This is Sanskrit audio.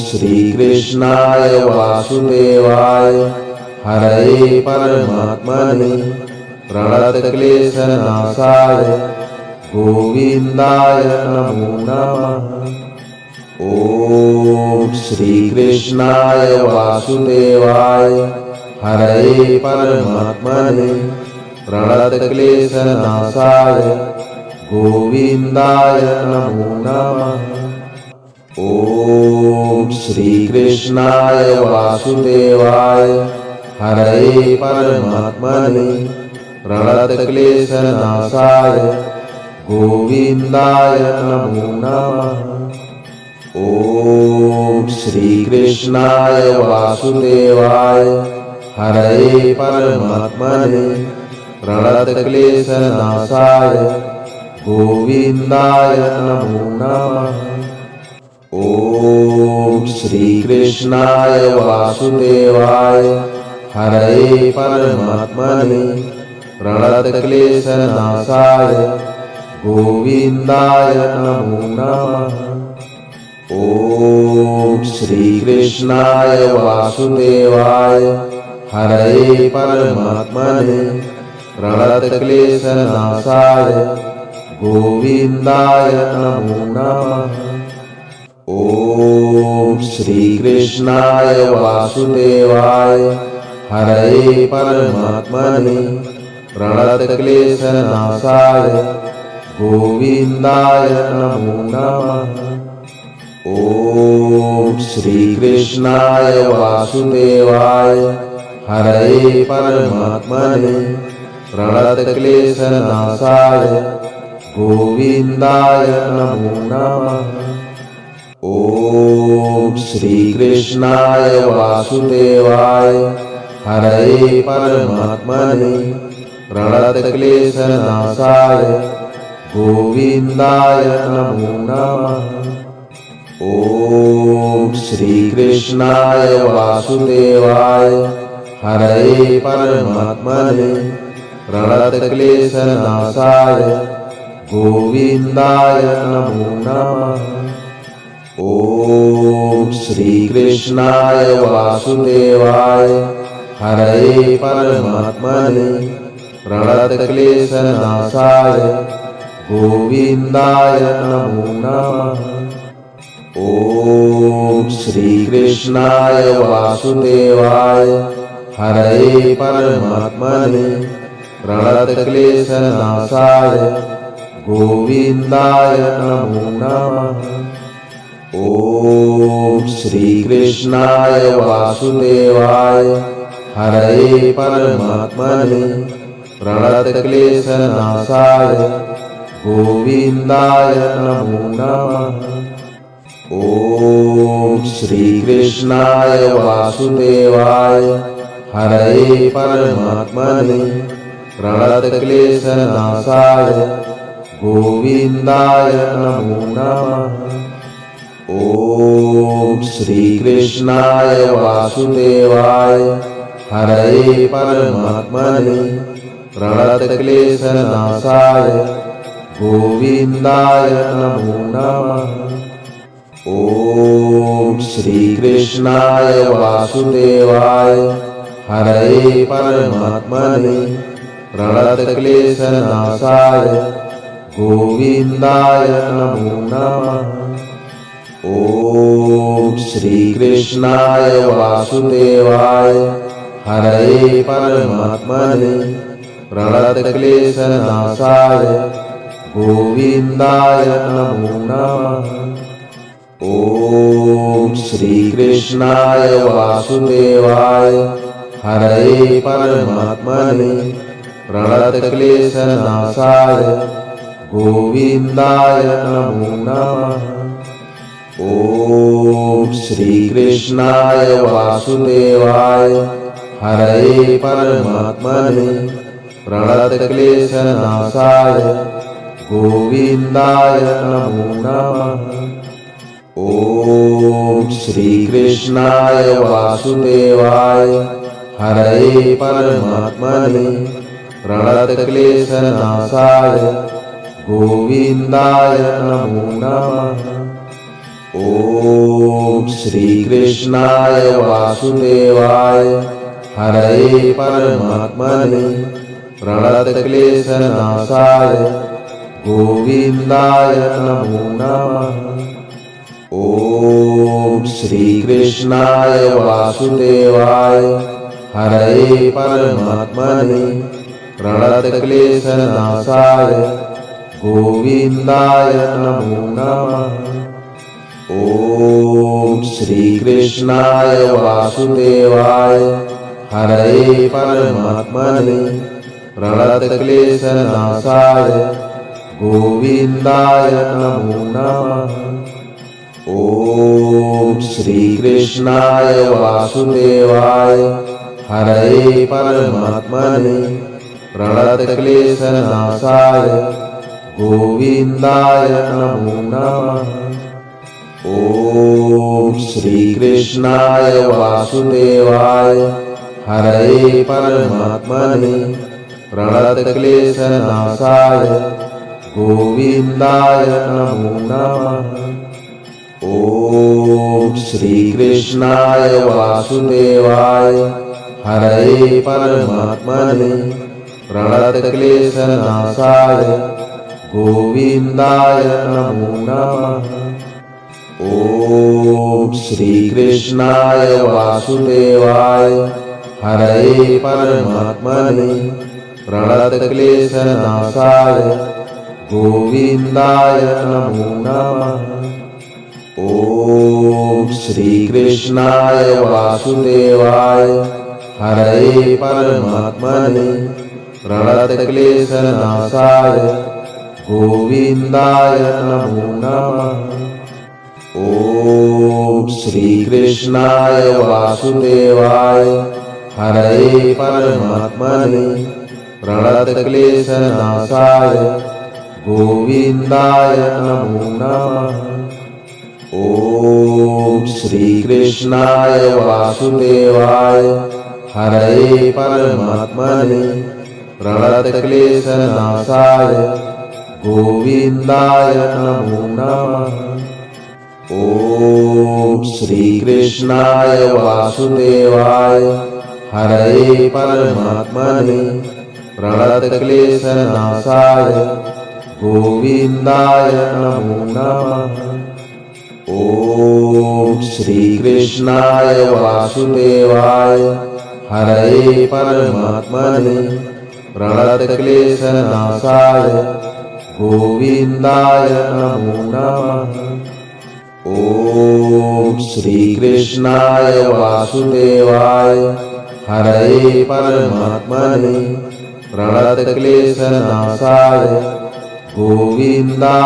श्रीकृष्णाय वासुदेवाय हरये परमात्मने प्रणतक्लेशनाशाय गोविन्दाय नमो नमः। ॐ श्रीकृष्णाय वासुदेवाय हरये परमात्मने प्रणतक्लेशनाशाय गोविन्दाय नमो नमः। ॐ श्रीकृष्णाय वासुदेवाय हरये परमात्मने प्रणतक्लेशनाशाय गोविन्दाय नमो नमः। ॐ श्रीकृष्णाय वासुदेवाय हरये परमात्मने प्रणतक्लेशनाशाय गोविन्दाय नमो नमः। ॐ श्रीकृष्णाय वासुदेवाय हरये परमात्मने प्रणतक्लेशनाशाय गोविन्दाय नमो नमः। ॐ श्रीकृष्णाय वासुदेवाय हरये परमात्मने प्रणतक्लेशनाशाय गोविन्दाय नमो नमः। ॐ श्रीकृष्णाय वासुदेवाय हरये परमात्मने प्रणतक्लेशनाशाय गोविन्दाय नमो नमः। ॐ श्रीकृष्णाय वासुदेवाय हरये परमात्मने प्रणतक्लेशनाशाय गोविन्दाय नमो नमः। ॐ श्रीकृष्णाय वासुदेवाय हरये परमात्मने प्रणतक्लेशनाशाय गोविन्दाय नमो नमः। ॐ श्रीकृष्णाय वासुदेवाय हरये परमात्मने प्रणतक्लेशनाशाय गोविन्दाय नमो नमः। ॐ श्रीकृष्णाय वासुदेवाय हरये परमात्मने प्रणतक्लेशनाशाय गोविन्दाय नमो नमः। ॐ श्रीकृष्णाय वासुदेवाय हरये परमात्मने प्रणतक्लेशनाशाय गोविन्दाय नमो नमः। ॐ श्रीकृष्णाय वासुदेवाय हरये परमात्मने प्रणतक्लेशनाशाय गोविन्दाय नमो नमः। ॐ श्रीकृष्णाय वासुदेवाय हरये परमात्मने प्रणतक्लेशनाशाय गोविन्दाय नमो नमः। ॐ श्रीकृष्णाय वासुदेवाय हरये परमात्मने प्रणतक्लेशनाशाय गोविन्दाय नमो नमः। ॐ श्रीकृष्णाय वासुदेवाय हरये परमात्मने प्रणतक्लेशनाशाय गोविन्दाय नमो नमः। ॐ श्रीकृष्णाय वासुदेवाय हरये परमात्मने प्रणतक्लेशनाशाय गोविन्दाय नमो नमः। ॐ श्रीकृष्णाय वासुदेवाय हरये परमात्मने प्रणतक्लेशनाशाय गोविन्दाय नमो नमः। ॐ श्रीकृष्णाय वासुदेवाय हरये परमात्मने प्रणतक्लेशनाशाय गोविन्दाय नमो नमः। ॐ श्रीकृष्णाय वासुदेवाय हरये परमात्मने प्रणतक्लेशनाशाय गोविन्दाय नमो नमः। ॐ श्रीकृष्णाय वासुदेवाय हरये परमात्मने प्रणतक्लेशनाशाय गोविन्दाय नमो नमः। ॐ श्रीकृष्णाय वासुदेवाय हरये परमात्मने प्रणतक्लेशनाशाय गोविन्दाय नमो नमः। ॐ श्रीकृष्णाय वासुदेवाय हरये परमात्मने प्रणतक्लेशनाशाय गोविन्दाय नमो नमः। ॐ श्रीकृष्णाय वासुदेवाय हरये परमात्मने प्रणतक्लेशनाशाय गोविन्दाय नमो नमः। ॐ श्रीकृष्णाय वासुदेवाय हरये परमात्मने प्रणतक्लेशनाशाय गोविन्दाय नमो नमः। ॐ श्रीकृष्णाय वासुदेवाय हरये परमात्मने प्रणतक्लेशनाशाय गोविन्दाय नमो नमः। ॐ श्रीकृष्णाय वासुदेवाय हरये परमात्मने प्रणतक्लेशनाशाय गोविन्दाय नमो नमः। ॐ श्रीकृष्णाय वासुदेवाय हरये परमात्मने प्रणतक्लेशनाशाय गोविन्दाय नमो नमः। ॐ श्रीकृष्णाय वासुदेवाय हरये परमात्मने प्रणतक्लेशनाशाय गोविन्दाय नमो नमः। ॐ श्रीकृष्णाय वासुदेवाय हरये परमात्मने प्रणतक्लेशनाशाय गोविन्दाय नमो नमः। ॐ श्रीकृष्णाय वासुदेवाय हरये परमात्मने प्रणतक्लेशनाशाय गोविन्दाय नमो नमः। ॐ श्रीकृष्णाय वासुदेवाय हरये परमात्मने प्रणतक्लेशनाशाय गोविन्दाय नमो नमः। ॐ श्रीकृष्णाय वासुदेवाय हरये परमात्मने प्रणतक्लेशनाशाय गोविन्दाय